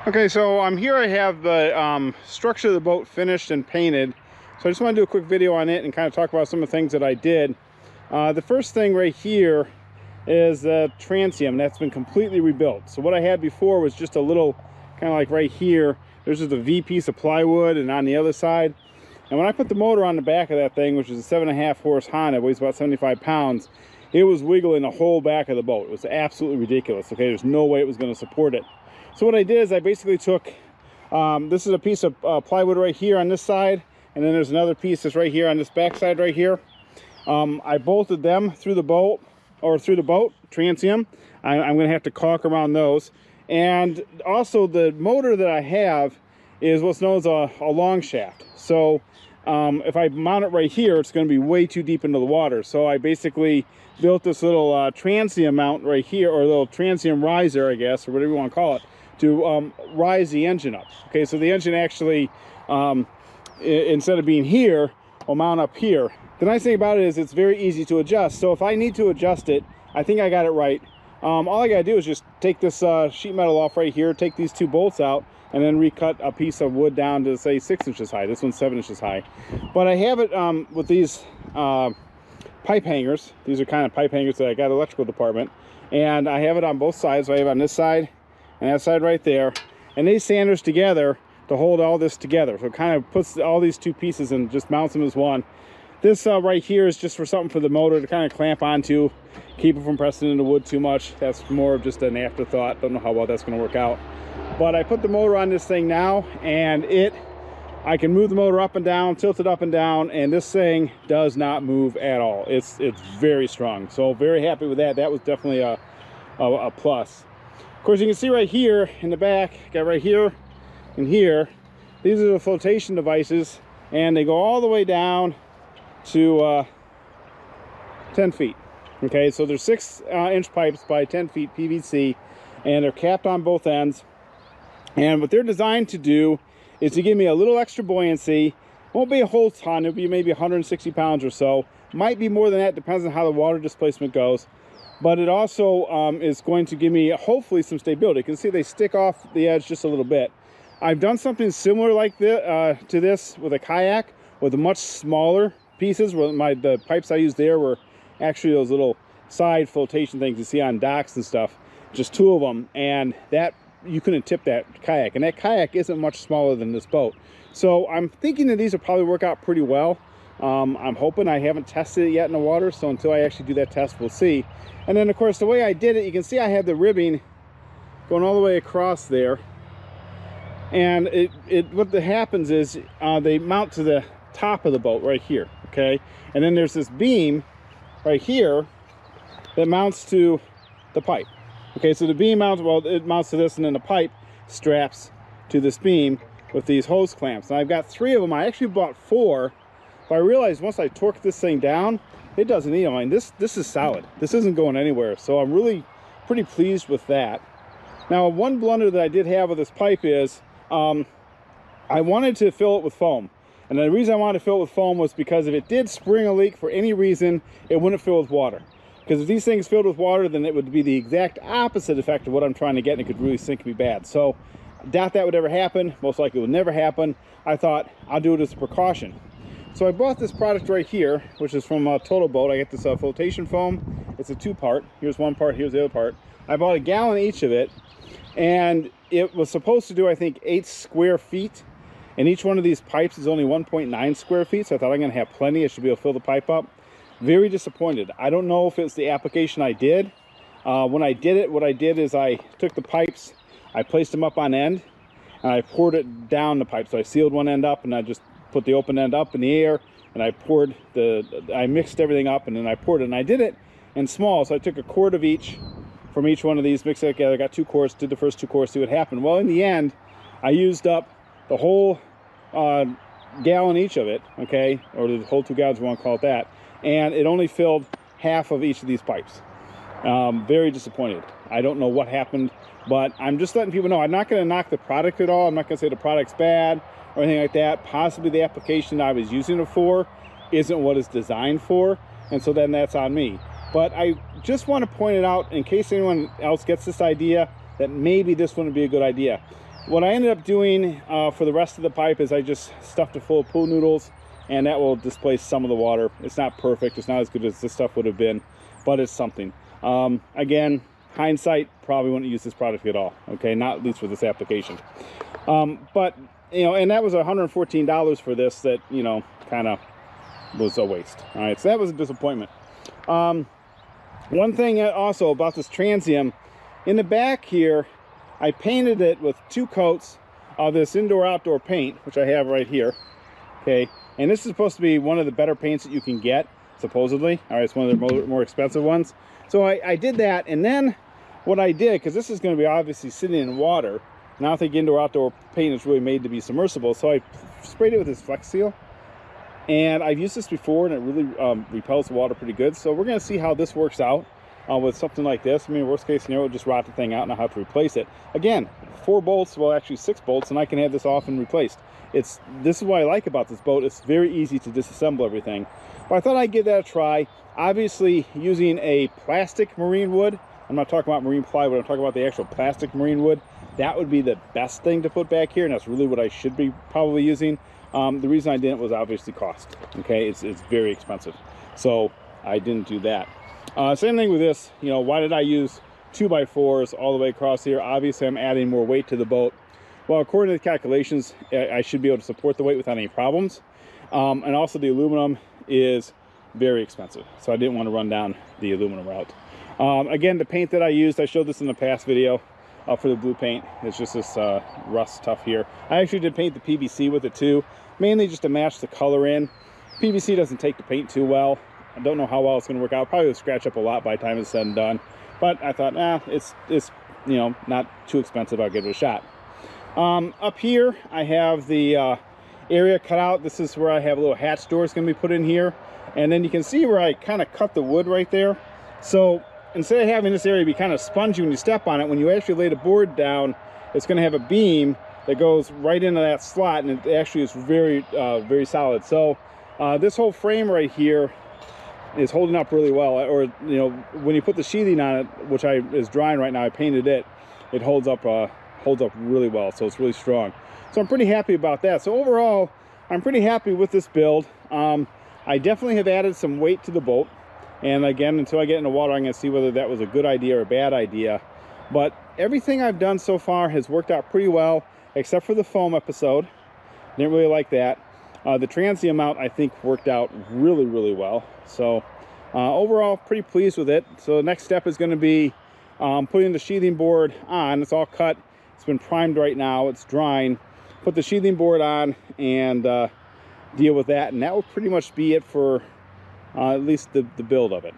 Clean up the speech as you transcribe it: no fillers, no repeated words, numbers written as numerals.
Okay, so here I have the structure of the boat finished and painted. So I just want to do a quick video on it and kind of talk about some of the things that I did. The first thing right here is the transom that's been completely rebuilt. So what I had before was just a little, kind of like right here, there's just a V piece of plywood, and on the other side. And when I put the motor on the back of that thing, which is a 7.5 horse Honda, it weighs about 75 pounds, it was wiggling the whole back of the boat. It was absolutely ridiculous. Okay, there's no way it was going to support it. So what I did is I basically took, this is a piece of plywood right here on this side, and then there's another piece that's right here on this back side right here. I bolted them through the boat, transom. I'm going to have to caulk around those. And also the motor that I have is what's known as a long shaft. So if I mount it right here, it's going to be way too deep into the water. So I basically built this little transom mount right here, or a little transom riser, I guess, or whatever you want to call it, to rise the engine up. Okay, so the engine actually, instead of being here, will mount up here. The nice thing about it is it's very easy to adjust. So if I need to adjust it, I think I got it right. All I gotta do is just take this sheet metal off right here, take these two bolts out, and then recut a piece of wood down to, say, 6 inches high. This one's 7 inches high. But I have it with these pipe hangers. These are kind of pipe hangers that I got at the electrical department. And I have it on both sides. So I have it on this side and that side right there. And they sandwich together to hold all this together. So it kind of puts all these two pieces and just mounts them as one. This right here is just for something for the motor to kind of clamp onto, keep it from pressing into wood too much. That's more of just an afterthought. Don't know how well that's going to work out. But I put the motor on this thing now, and I can move the motor up and down, tilt it up and down, and this thing does not move at all. It's very strong. So very happy with that. That was definitely a plus. Of course, you can see right here in the back, got right here and here, these are the flotation devices, and they go all the way down to 10 feet. Okay, so they're 6-inch pipes by 10 feet PVC, and they're capped on both ends. And what they're designed to do is to give me a little extra buoyancy. Won't be a whole ton, it'll be maybe 160 pounds or so. Might be more than that, depends on how the water displacement goes. But it also is going to give me, hopefully, some stability. You can see they stick off the edge just a little bit. I've done something similar like this, to this with a kayak, with much smaller pieces. The pipes I used there were actually those little side flotation things you see on docks and stuff. Just 2 of them, and that you couldn't tip that kayak, and that kayak isn't much smaller than this boat. So I'm thinking that these will probably work out pretty well. I'm hoping. I haven't tested it yet in the water, so until I actually do that test, we'll see. And then of course the way I did it, you can see I had the ribbing going all the way across there, and what happens is they mount to the top of the boat right here. Okay, and then there's this beam right here that mounts to the pipe. Okay, so the beam mounts, well, it mounts to this, and then the pipe straps to this beam with these hose clamps. And I've got 3 of them. I actually bought 4, but I realized once I torque this thing down, it doesn't need them. I mean, this is solid. This isn't going anywhere, so I'm really pretty pleased with that. Now, one blunder that I did have with this pipe is I wanted to fill it with foam. And the reason I wanted to fill it with foam was because if it did spring a leak for any reason, it wouldn't fill with water. Because if these things filled with water, then it would be the exact opposite effect of what I'm trying to get, and it could really sink me bad. So I doubt that would ever happen. Most likely it would never happen. I thought I'll do it as a precaution. So I bought this product right here, which is from Total Boat. I got this Flotation Foam. It's a 2-part. Here's one part, here's the other part. I bought a gallon each of it, and it was supposed to do, I think, 8 square feet. And each one of these pipes is only 1.9 square feet, so I thought I'm going to have plenty. I should be able to fill the pipe up. Very disappointed. I don't know if it's the application I did. When I did it, what I did is I took the pipes, I placed them up on end, and I poured it down the pipe. So I sealed one end up, and I just put the open end up in the air, and I mixed everything up, and then I poured it. And I did it in small, so I took a quart of each from each one of these, mixed it together, got 2 quarts, did the first 2 quarts, see what happened. Well, in the end, I used up the whole gallon each of it, okay, or the whole 2 gallons, we want to call it that, and it only filled half of each of these pipes. Very disappointed. I don't know what happened, but I'm just letting people know I'm not going to knock the product at all. I'm not going to say the product's bad or anything like that. Possibly the application I was using it for isn't what it's designed for, and so then that's on me. But I just want to point it out in case anyone else gets this idea that maybe this wouldn't be a good idea. What I ended up doing for the rest of the pipe is I just stuffed it full of pool noodles, and that will displace some of the water. It's not perfect, it's not as good as this stuff would have been, but it's something. Again, hindsight, probably wouldn't use this product at all, okay, not at least for this application. But you know, and that was $114 for this, that, you know, kind of was a waste. All right, so that was a disappointment. One thing also about this transom, in the back here, I painted it with 2 coats of this indoor-outdoor paint, which I have right here, okay? And this is supposed to be one of the better paints that you can get, supposedly. All right, it's one of the more expensive ones. So I did that, and then what I did, because this is going to be obviously sitting in water, and I don't think indoor-outdoor paint is really made to be submersible, so I sprayed it with this Flex Seal. And I've used this before, and it really repels the water pretty good. So we're going to see how this works out with something like this. I mean, worst case scenario, we'll just rot the thing out and I'll have to replace it. Again, 4 bolts, well, actually 6 bolts, and I can have this off and replaced. This is what I like about this boat. It's very easy to disassemble everything. But I thought I'd give that a try. Obviously, using a plastic marine wood. I'm not talking about marine plywood. I'm talking about the actual plastic marine wood. That would be the best thing to put back here, and that's really what I should be probably using. The reason I didn't was obviously cost. Okay, it's very expensive, so I didn't do that. Same thing with this. You know, why did I use 2x4s all the way across here? Obviously, I'm adding more weight to the boat. Well, according to the calculations, I should be able to support the weight without any problems. And also, the aluminum is very expensive, so I didn't want to run down the aluminum route. Again, the paint that I used, I showed this in the past video. For the blue paint, it's just this rust stuff here. I actually did paint the PVC with it too, mainly just to match the color in. PVC doesn't take the paint too well. I don't know how well it's going to work out. Probably will scratch up a lot by the time it's said and done. But I thought, it's you know, not too expensive. I'll give it a shot. Up here, I have the area cut out. This is where I have a little hatch doors going to be put in here, and then you can see where I kind of cut the wood right there. So instead of having this area be kind of spongy when you step on it, when you actually lay the board down, it's going to have a beam that goes right into that slot, and it actually is very, very solid. So this whole frame right here is holding up really well. Or, you know, when you put the sheathing on it, which is drying right now, I painted it. It holds up really well. So it's really strong. So I'm pretty happy about that. So overall, I'm pretty happy with this build. I definitely have added some weight to the boat. And again, until I get in the water, I'm going to see whether that was a good idea or a bad idea. But everything I've done so far has worked out pretty well, except for the foam episode. Didn't really like that. The transom mount, I think, worked out really, really well. So overall, pretty pleased with it. So the next step is going to be putting the sheathing board on. It's all cut. It's been primed right now. It's drying. Put the sheathing board on and deal with that. And that will pretty much be it for at least the build of it.